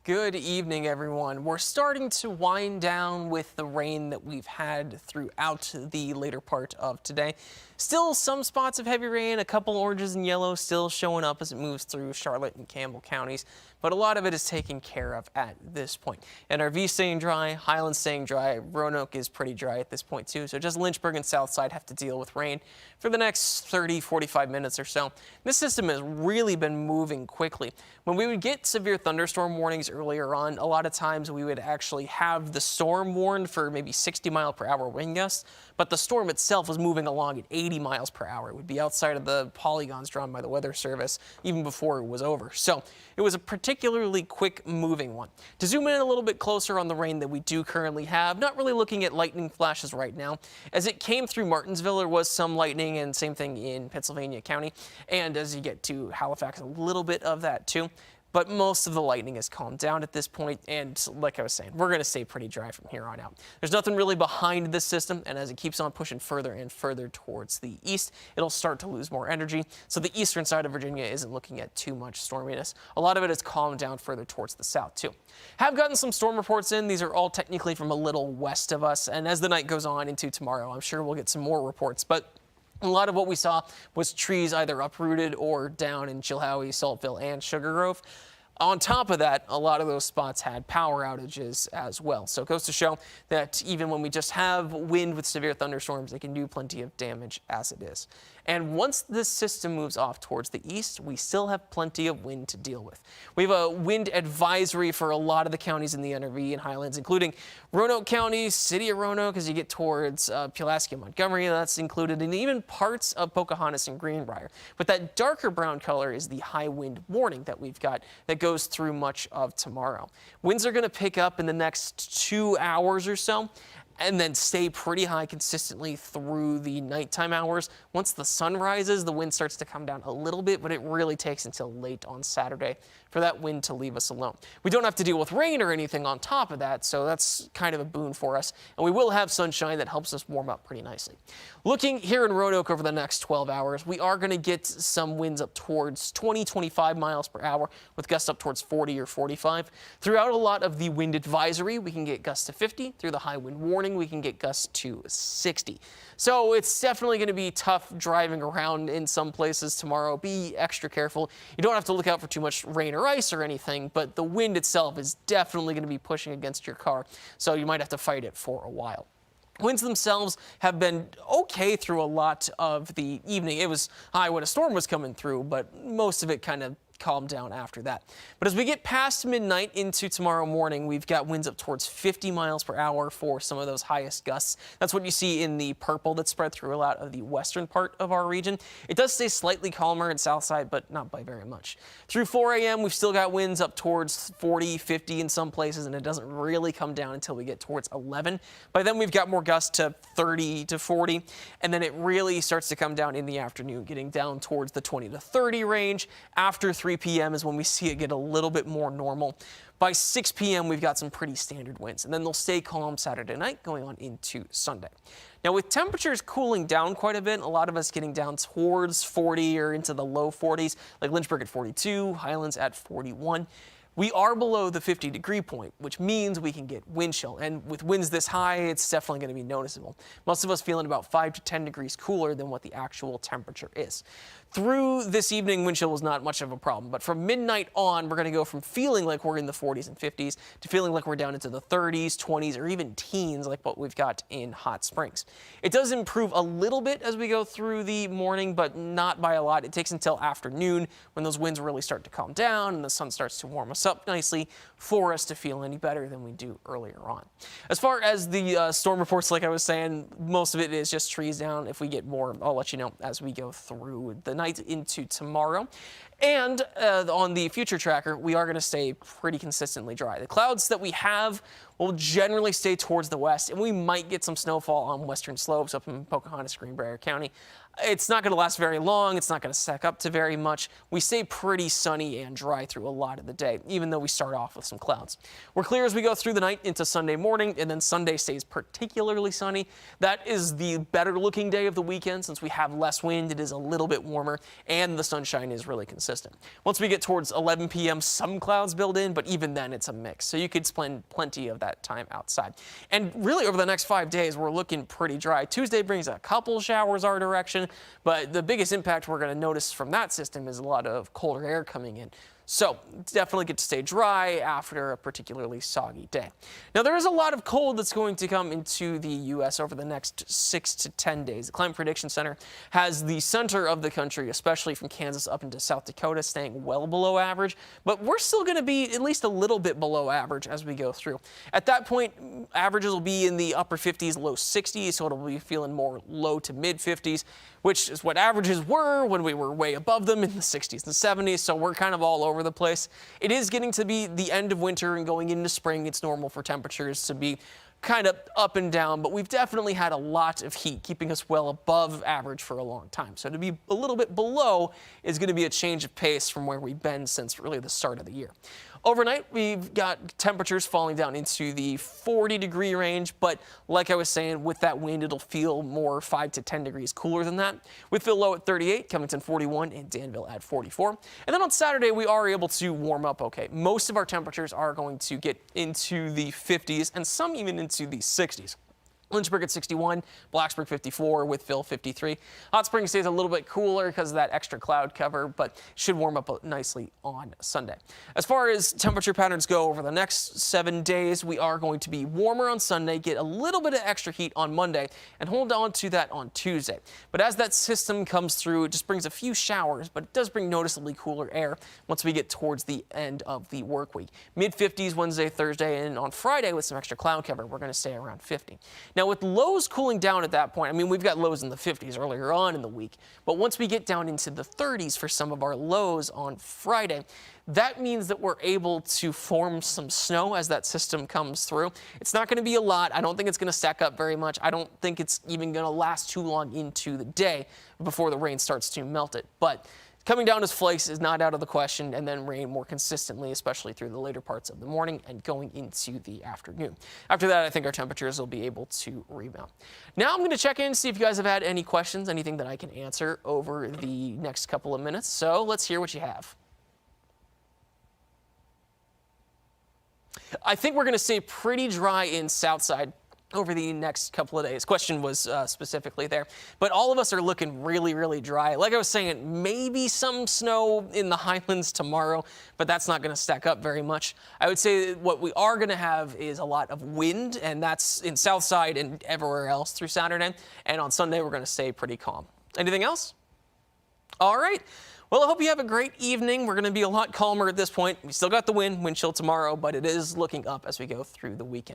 Good evening, everyone. We're starting to wind down with the rain that we've had throughout the later part of today. Still some spots of heavy rain, a couple oranges and yellows still showing up as it moves through Charlotte and Campbell counties, but a lot of it is taken care of at this point. NRV staying dry, Highlands staying dry, Roanoke is pretty dry at this point too, so just Lynchburg and Southside have to deal with rain for the next 30-45 minutes or so. This system has really been moving quickly. When we would get severe thunderstorm warnings earlier on, a lot of times we would actually have the storm warned for maybe 60-mile-per-hour wind gusts, but the storm itself was moving along at 80 miles per hour. It would be outside of the polygons drawn by the Weather Service even before it was over. So it was a particularly quick moving one. To zoom in a little bit closer on the rain that we do currently have, not really looking at lightning flashes right now. As it came through Martinsville, there was some lightning, and same thing in Pennsylvania County. And as you get to Halifax, a little bit of that too. But most of the lightning has calmed down at this point, and like I was saying, we're going to stay pretty dry from here on out. There's nothing really behind this system, and as it keeps on pushing further and further towards the east, it'll start to lose more energy, so the eastern side of Virginia isn't looking at too much storminess. A lot of it has calmed down further towards the south, too. Have gotten some storm reports in. These are all technically from a little west of us, and as the night goes on into tomorrow, I'm sure we'll get some more reports, but a lot of what we saw was trees either uprooted or down in Chilhowie, Saltville, and Sugar Grove. On top of that, a lot of those spots had power outages as well. So it goes to show that even when we just have wind with severe thunderstorms, they can do plenty of damage as it is. And once this system moves off towards the east, we still have plenty of wind to deal with. We have a wind advisory for a lot of the counties in the NRV and Highlands, including Roanoke County, City of Roanoke, as you get towards Pulaski and Montgomery, that's included, and even parts of Pocahontas and Greenbrier. But that darker brown color is the high wind warning that we've got that goes through much of tomorrow. Winds are going to pick up in the next 2 hours or so, and then stay pretty high consistently through the nighttime hours. Once the sun rises, the wind starts to come down a little bit, but it really takes until late on Saturday for that wind to leave us alone. We don't have to deal with rain or anything on top of that, so that's kind of a boon for us. And we will have sunshine that helps us warm up pretty nicely. Looking here in Roanoke over the next 12 hours, we are going to get some winds up towards 20-25 miles per hour with gusts up towards 40 or 45. Throughout a lot of the wind advisory, we can get gusts to 50. Through the high wind warning, we can get gusts to 60. So it's definitely going to be tough driving around in some places tomorrow. Be extra careful. You don't have to look out for too much rain or ice or anything, but the wind itself is definitely going to be pushing against your car, so you might have to fight it for a while. Winds themselves have been okay through a lot of the evening. It was high when a storm was coming through, but most of it kind of calm down after that. But as we get past midnight into tomorrow morning, we've got winds up towards 50 miles per hour for some of those highest gusts. That's what you see in the purple that's spread through a lot of the western part of our region. It does stay slightly calmer in south side, but not by very much. Through 4 a.m., we've still got winds up towards 40, 50 in some places, and it doesn't really come down until we get towards 11. By then, we've got more gusts to 30 to 40, and then it really starts to come down in the afternoon, getting down towards the 20 to 30 range. After 3 p.m. is when we see it get a little bit more normal. By 6 p.m., we've got some pretty standard winds, and then they'll stay calm Saturday night going on into Sunday. Now, with temperatures cooling down quite a bit, a lot of us getting down towards 40 or into the low 40s, like Lynchburg at 42, Highlands at 41. We are below the 50-degree point, which means we can get wind chill. And with winds this high, it's definitely going to be noticeable. Most of us feeling about 5 to 10 degrees cooler than what the actual temperature is. Through this evening, wind chill was not much of a problem. But from midnight on, we're going to go from feeling like we're in the 40s and 50s to feeling like we're down into the 30s, 20s, or even teens like what we've got in Hot Springs. It does improve a little bit as we go through the morning, but not by a lot. It takes until afternoon when those winds really start to calm down and the sun starts to warm us up nicely for us to feel any better than we do earlier on. As far as the storm reports, like I was saying, most of it is just trees down. If we get more, I'll let you know as we go through the night into tomorrow. And on the future tracker, we are going to stay pretty consistently dry. The clouds that we have will generally stay towards the west, and we might get some snowfall on western slopes up in Pocahontas, Greenbrier County. It's not going to last very long. It's not going to stack up to very much. We stay pretty sunny and dry through a lot of the day, even though we start off with some clouds. We're clear as we go through the night into Sunday morning, and then Sunday stays particularly sunny. That is the better looking day of the weekend since we have less wind. It is a little bit warmer, and the sunshine is really consistent. consistent. Once we get towards 11 p.m., some clouds build in, but even then it's a mix. So you could spend plenty of that time outside. And really over the next 5 days, we're looking pretty dry. Tuesday brings a couple showers our direction, but the biggest impact we're going to notice from that system is a lot of colder air coming in. So definitely get to stay dry after a particularly soggy day. Now there is a lot of cold that's going to come into the U.S. over the next 6 to 10 days. The Climate Prediction Center has the center of the country, especially from Kansas up into South Dakota, staying well below average, but we're still going to be at least a little bit below average as we go through. At that point, averages will be in the upper 50s, low 60s, so it'll be feeling more low to mid 50s, which is what averages were when we were way above them in the 60s and 70s, so we're kind of all over the place. It is getting to be the end of winter and going into spring. It's normal for temperatures to be kind of up and down, but we've definitely had a lot of heat, keeping us well above average for a long time. So to be a little bit below is going to be a change of pace from where we've been since really the start of the year. Overnight, we've got temperatures falling down into the 40-degree range, but like I was saying, with that wind, it'll feel more 5 to 10 degrees cooler than that. With the low at 38, Covington 41, and Danville at 44. And then on Saturday, we are able to warm up okay. Most of our temperatures are going to get into the 50s and some even into the 60s. Lynchburg at 61, Blacksburg 54, Wytheville 53. Hot Springs stays a little bit cooler because of that extra cloud cover, but should warm up nicely on Sunday. As far as temperature patterns go over the next 7 days, we are going to be warmer on Sunday, get a little bit of extra heat on Monday, and hold on to that on Tuesday. But as that system comes through, it just brings a few showers, but it does bring noticeably cooler air once we get towards the end of the work week. Mid-50s Wednesday, Thursday, and on Friday with some extra cloud cover, we're going to stay around 50. Now, with lows cooling down at that point, I mean, we've got lows in the 50s earlier on in the week, but once we get down into the 30s for some of our lows on Friday, that means that we're able to form some snow as that system comes through. It's not going to be a lot. I don't think it's going to stack up very much. I don't think it's even going to last too long into the day before the rain starts to melt it. But coming down as flakes is not out of the question, and then rain more consistently, especially through the later parts of the morning and going into the afternoon. After that, I think our temperatures will be able to rebound. Now I'm going to check in, see if you guys have had any questions, anything that I can answer over the next couple of minutes. So let's hear what you have. I think we're going to stay pretty dry in Southside over the next couple of days. Question was specifically there, but all of us are looking really, really dry. Like I was saying, maybe some snow in the highlands tomorrow, but that's not going to stack up very much. I would say what we are going to have is a lot of wind, and that's in Southside and everywhere else through Saturday. And on Sunday, we're going to stay pretty calm. Anything else? All right. Well, I hope you have a great evening. We're going to be a lot calmer at this point. We still got the wind chill tomorrow, but it is looking up as we go through the weekend.